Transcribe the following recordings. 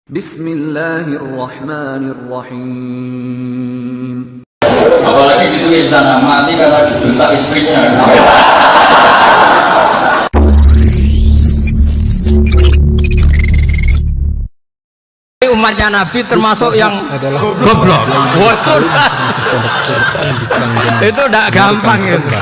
Bismillahirrahmanirrahim. Apalagi gitu istana mati karena dibuntak istrinya. Umatnya Nabi termasuk yang adalah goblok. Itu tidak gampang itu.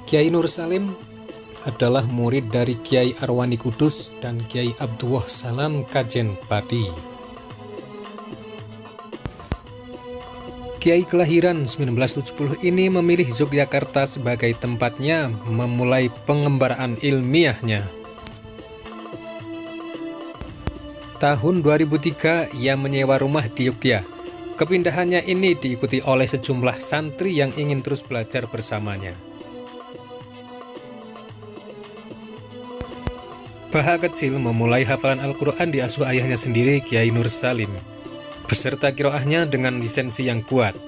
Kiai Nur Salim adalah murid dari Kiai Arwani Kudus dan Kiai Abdullah Salam Kajen Pati. Kiai kelahiran 1970 ini memilih Yogyakarta sebagai tempatnya memulai pengembaraan ilmiahnya. Tahun 2003 ia menyewa rumah di Yogyakarta. Kepindahannya ini diikuti oleh sejumlah santri yang ingin terus belajar bersamanya. Baha kecil memulai hafalan Al-Quran diasuh ayahnya sendiri, Kiai Nur Salim, beserta kiroahnya dengan lisensi yang kuat.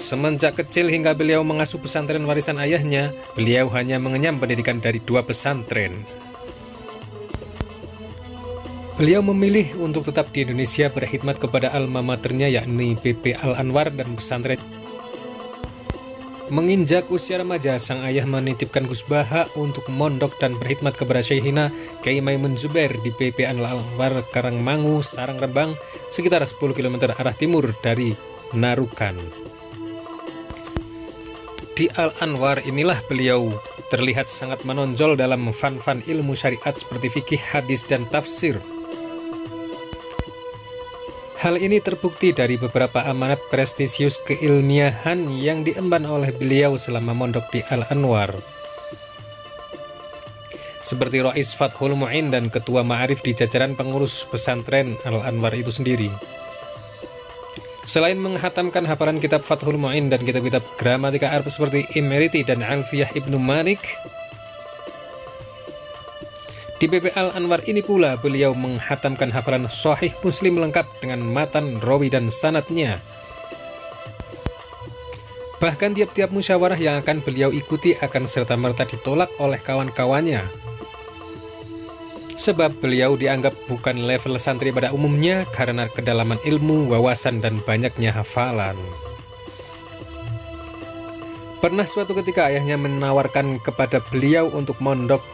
Semenjak kecil hingga beliau mengasuh pesantren warisan ayahnya, beliau hanya mengenyam pendidikan dari 2 pesantren. Beliau memilih untuk tetap di Indonesia berkhidmat kepada alma maternya yakni PP Al-Anwar dan pesantren. Menginjak usia remaja, sang ayah menitipkan Gus Baha untuk mondok dan berkhidmat kepada Syekhina Kiai Maimun Zubair di PP Al-Anwar Karangmangu, Sarang Rembang, sekitar 10 km arah timur dari Narukan. Di Al-Anwar inilah beliau terlihat sangat menonjol dalam fan-fan ilmu syariat seperti fikih, hadis, dan tafsir. Hal ini terbukti dari beberapa amanat prestisius keilmiahan yang diemban oleh beliau selama mondok di Al-Anwar, seperti Rais Fathul Mu'in dan Ketua Ma'arif di jajaran pengurus pesantren Al-Anwar itu sendiri. Selain menghatamkan hafalan kitab Fathul Mu'in dan kitab-kitab gramatika Arab seperti Imeriti dan Alfiyah Ibnu Malik, di PP Al-Anwar ini pula beliau menghatamkan hafalan Sahih Muslim lengkap dengan matan, rawi, dan sanadnya. Bahkan tiap-tiap musyawarah yang akan beliau ikuti akan serta-merta ditolak oleh kawan-kawannya, sebab beliau dianggap bukan level santri pada umumnya karena kedalaman ilmu, wawasan, dan banyaknya hafalan. Pernah suatu ketika ayahnya menawarkan kepada beliau untuk mondok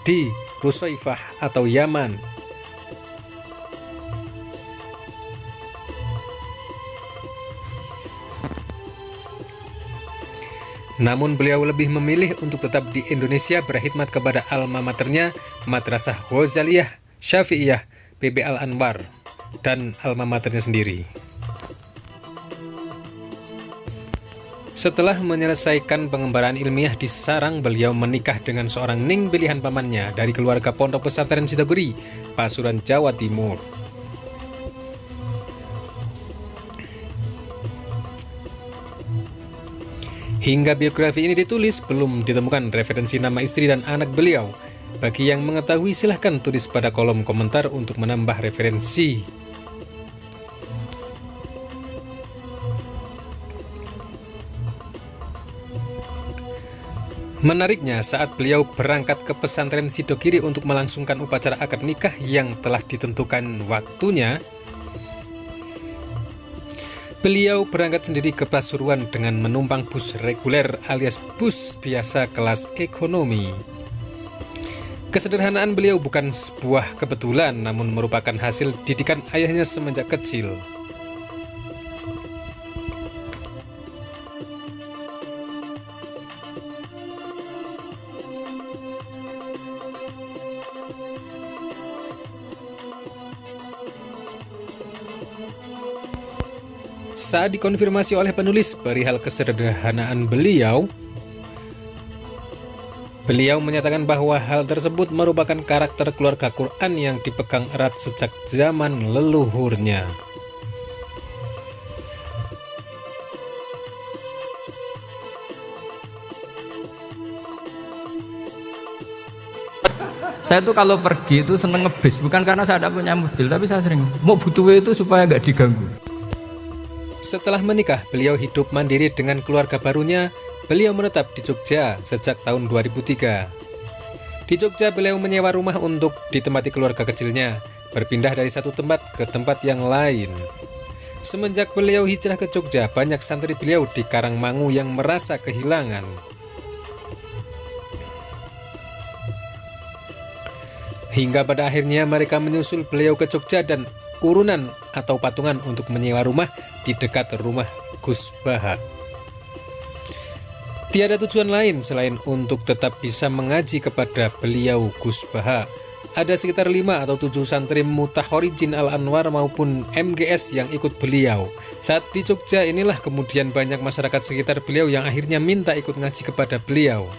di Rusaifah atau Yaman. Namun beliau lebih memilih untuk tetap di Indonesia berkhidmat kepada alma maternya, Madrasah Ghazaliyah Syafi'iyah PP Al-Anwar, dan alma maternya sendiri. Setelah menyelesaikan pengembaraan ilmiah di Sarang, beliau menikah dengan seorang ning pilihan pamannya dari keluarga Pondok Pesantren Sidogiri, Pasuruan, Jawa Timur. Hingga biografi ini ditulis, belum ditemukan referensi nama istri dan anak beliau. Bagi yang mengetahui, silahkan tulis pada kolom komentar untuk menambah referensi. Menariknya, saat beliau berangkat ke pesantren Sidogiri untuk melangsungkan upacara akad nikah yang telah ditentukan waktunya, beliau berangkat sendiri ke Pasuruan dengan menumpang bus reguler alias bus biasa kelas ekonomi. Kesederhanaan beliau bukan sebuah kebetulan, namun merupakan hasil didikan ayahnya semenjak kecil. Saat dikonfirmasi oleh penulis perihal kesederhanaan beliau, Beliau menyatakan bahwa hal tersebut merupakan karakter keluarga Quran yang dipegang erat sejak zaman leluhurnya. Saya tuh kalau pergi itu seneng ngebis, bukan karena saya tidak punya mobil, tapi saya sering mau butuh itu supaya nggak diganggu. Setelah menikah, beliau hidup mandiri dengan keluarga barunya. Beliau menetap di Jogja sejak tahun 2003. Di Jogja, beliau menyewa rumah untuk ditempati keluarga kecilnya, berpindah dari satu tempat ke tempat yang lain. Semenjak beliau hijrah ke Jogja, banyak santri beliau di Karangmangu yang merasa kehilangan. Hingga pada akhirnya mereka menyusul beliau ke Jogja dan urunan atau patungan untuk menyewa rumah di dekat rumah Gus Baha. Tiada tujuan lain selain untuk tetap bisa mengaji kepada beliau Gus Baha. Ada sekitar 5 atau 7 santri Mutahorijin Al-Anwar maupun MGS yang ikut beliau. Saat di Jogja inilah kemudian banyak masyarakat sekitar beliau yang akhirnya minta ikut ngaji kepada beliau.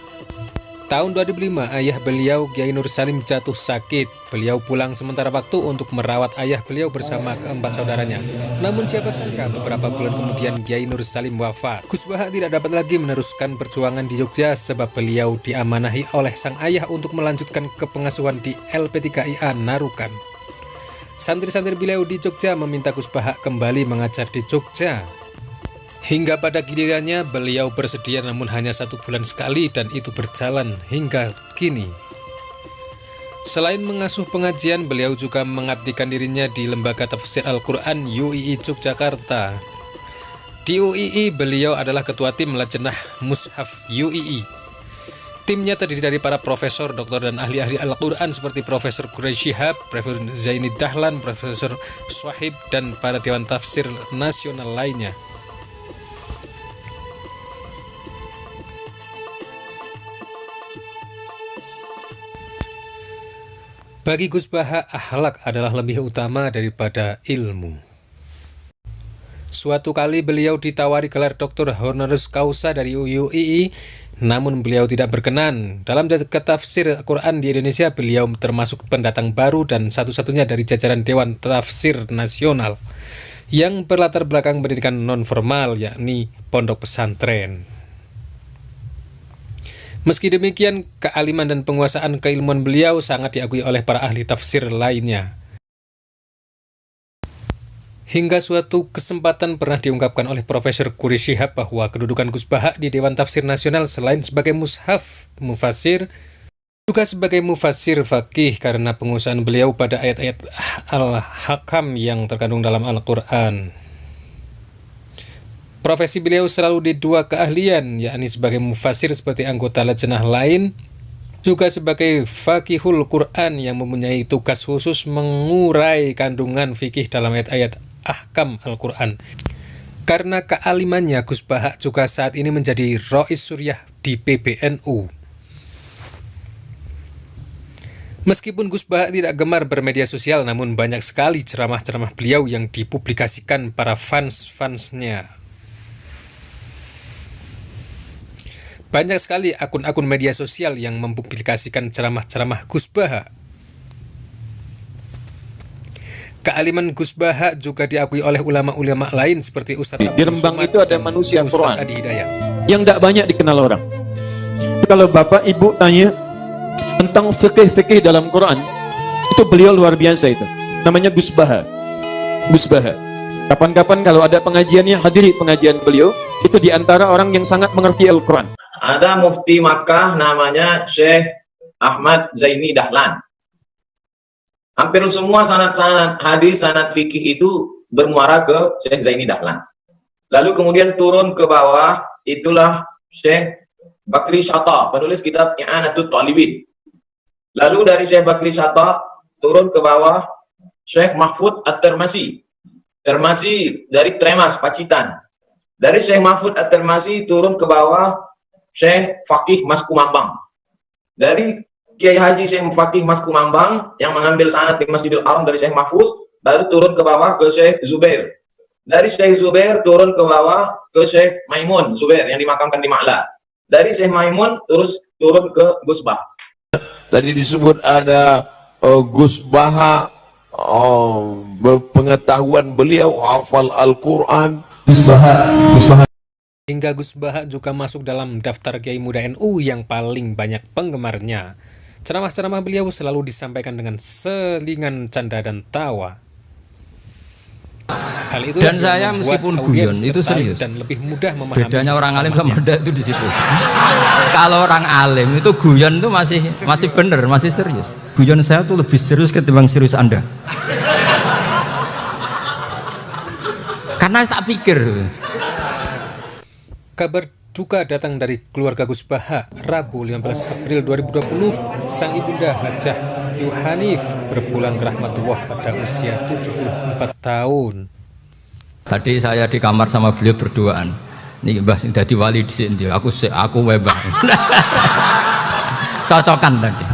Tahun 2005, ayah beliau Kiai Nur Salim jatuh sakit. Beliau pulang sementara waktu untuk merawat ayah beliau bersama keempat saudaranya. Namun siapa sangka beberapa bulan kemudian Kiai Nur Salim wafat. Gus Baha tidak dapat lagi meneruskan perjuangan di Jogja sebab beliau diamanahi oleh sang ayah untuk melanjutkan kepengasuhan di LP3IA Narukan. Santri-santri beliau di Jogja meminta Gus Baha kembali mengajar di Jogja. Hingga pada gilirannya beliau bersedia, namun hanya 1 bulan sekali, dan itu berjalan hingga kini. Selain mengasuh pengajian, beliau juga mengabdikan dirinya di Lembaga Tafsir Al-Quran UII Yogyakarta. Di UII beliau adalah ketua tim Lajnah Mushaf UII. Timnya terdiri dari para profesor, doktor, dan ahli-ahli Al-Quran seperti Profesor Quraisy Shihab, Profesor Zaini Dahlan, Profesor Swahib, dan para Dewan Tafsir Nasional lainnya. Bagi Gus Baha, akhlak adalah lebih utama daripada ilmu. Suatu kali beliau ditawari gelar doktor honoris causa dari UII, namun beliau tidak berkenan. Dalam tafsir Al-Quran di Indonesia, beliau termasuk pendatang baru dan satu-satunya dari jajaran Dewan Tafsir Nasional yang berlatar belakang pendidikan non-formal, yakni pondok pesantren. Meski demikian, kealiman dan penguasaan keilmuan beliau sangat diakui oleh para ahli tafsir lainnya. Hingga suatu kesempatan pernah diungkapkan oleh Profesor Quraisy Shihab bahwa kedudukan Gus Baha di Dewan Tafsir Nasional selain sebagai mushaf mufasir, juga sebagai mufasir faqih karena penguasaan beliau pada ayat-ayat Al-Hakam yang terkandung dalam Al-Quran. Profesi beliau selalu di 2 keahlian, yakni sebagai mufasir seperti anggota lajnah lain, juga sebagai faqihul Quran yang mempunyai tugas khusus mengurai kandungan fikih dalam ayat-ayat ahkam Al-Quran. Karena kealimannya, Gus Baha juga saat ini menjadi Rois Suryah di PBNU. Meskipun Gus Baha tidak gemar bermedia sosial, namun banyak sekali ceramah-ceramah beliau yang dipublikasikan para fans-fansnya. Banyak sekali akun-akun media sosial yang mempublikasikan ceramah-ceramah Gus Baha. Kealiman Gus Baha juga diakui oleh ulama-ulama lain seperti Ustaz Di Rembang itu ada manusia Quran Adi Hidayat yang tidak banyak dikenal orang. Kalau bapak ibu tanya tentang fikih-fikih dalam Quran, itu beliau luar biasa itu. Namanya Gus Baha. Gus Baha. Kapan-kapan kalau ada pengajiannya, hadiri pengajian beliau. Itu diantara orang yang sangat mengerti Al-Quran. Ada mufti Makkah namanya Syekh Ahmad Zaini Dahlan. Hampir semua sanad-sanad hadis, sanad fikih itu bermuara ke Syekh Zaini Dahlan. Lalu kemudian turun ke bawah, itulah Syekh Bakri Syata, penulis kitab I'anatul Talibin. Lalu dari Syekh Bakri Syata turun ke bawah Syekh Mahfud At-Tirmasi. Tirmasi dari Tremas, Pacitan. Dari Syekh Mahfud At-Tirmasi turun ke bawah Syekh Faqih Mas Kumambang. Dari Kiai Haji Syekh Faqih Mas Kumambang yang mengambil sanad di Masjidil Haram dari Syekh Mahfuz, baru turun ke bawah ke Syekh Zubair. Dari Syekh Zubair turun ke bawah ke Syekh Maimun Zubair yang dimakamkan di Ma'la. dari Syekh Maimun terus turun ke Gus Bah. Tadi disebut ada Gus Baha, pengetahuan beliau hafal Al-Quran. Hingga Gus Baha juga masuk dalam daftar Kiai Muda NU yang paling banyak penggemarnya. Ceramah-ceramah beliau selalu disampaikan dengan selingan canda dan tawa. Hal itu Dan saya meskipun guyon itu serius. Dan lebih mudah memahami. Bedanya orang alim sama ndak itu di situ. Kalau orang alim itu guyon itu masih bener, masih serius. Guyon saya tuh lebih serius ketimbang serius Anda. Karena tak pikir. Kabar duka datang dari keluarga Gus Baha. Rabu 15 April 2020, sang ibunda Hajah Yuhanif berpulang ke rahmatullah pada usia 74 tahun. Tadi saya di kamar sama beliau berduaan. Nih Mbah sing dadi wali di sini. Aku Mbah. Cocokan tadi.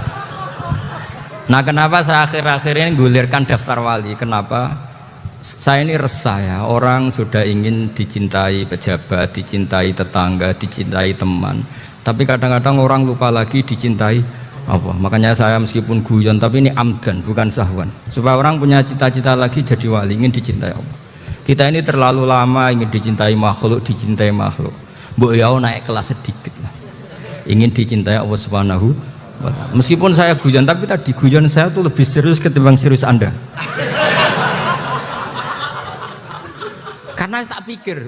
Nah, kenapa saya akhir-akhir ini gulirkan daftar wali? Kenapa? Saya ini resah ya, orang sudah ingin dicintai pejabat, dicintai tetangga, dicintai teman. Tapi kadang-kadang orang lupa lagi dicintai apa. Makanya saya meskipun guyon, tapi ini amdan, bukan sahwan. Supaya orang punya cita-cita lagi jadi wali, ingin dicintai Allah. Kita ini terlalu lama ingin dicintai makhluk. Mbok ya naik kelas sedikit lah. Ingin dicintai Allah Subhanahu wa Ta'ala. Meskipun saya guyon, tapi tadi guyon saya tuh lebih serius ketimbang serius Anda. Karena tak pikir.